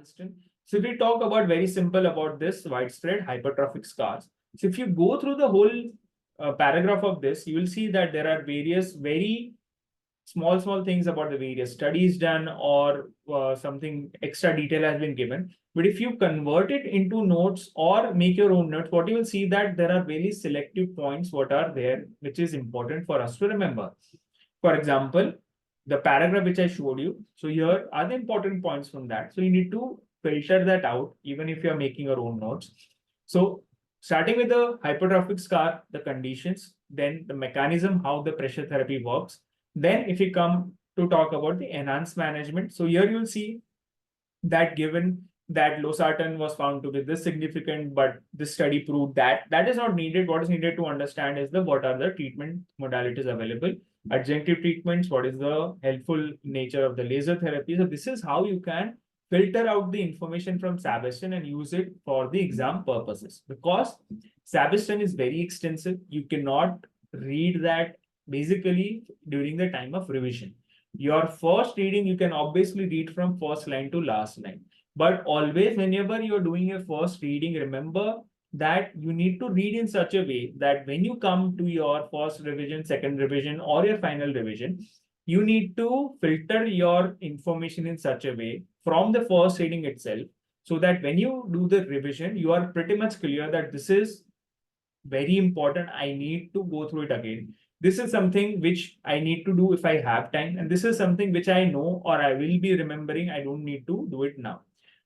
So if we talk about very simple about this widespread hypertrophic scars. So if you go through the whole paragraph of this, you will see that there are various very small things about the various studies done or something extra detail has been given. But if you convert it into notes or make your own notes, what you will see that there are very selective points what are there, which is important for us to remember. For example, the paragraph which I showed you. So here are the important points from that. So you need to filter that out, even if you're making your own notes. So starting with the hypertrophic scar, the conditions, then the mechanism, how the pressure therapy works. Then if you come to talk about the enhanced management, so here you'll see that given that losartan was found to be this significant, but this study proved that that is not needed. What is needed to understand is the what are the treatment modalities available, adjunctive treatments, what is the helpful nature of the laser therapy. So this is how you can filter out the information from Sabiston and use it for the exam purposes. Because Sabiston is very extensive, you cannot read that basically during the time of revision. Your first reading, you can obviously read from first line to last line. But always, whenever you're doing your first reading, remember that you need to read in such a way that when you come to your first revision, second revision, or your final revision, you need to filter your information in such a way from the first reading itself, so that when you do the revision, you are pretty much clear that this is very important. I need to go through it again. This is something which I need to do if I have time. And this is something which I know or I will be remembering. I don't need to do it now.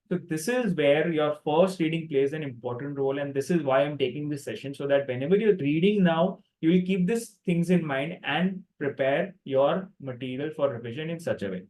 So this is where your first reading plays an important role. And this is why I'm taking this session, so that whenever you're reading now, you will keep these things in mind and prepare your material for revision in such a way.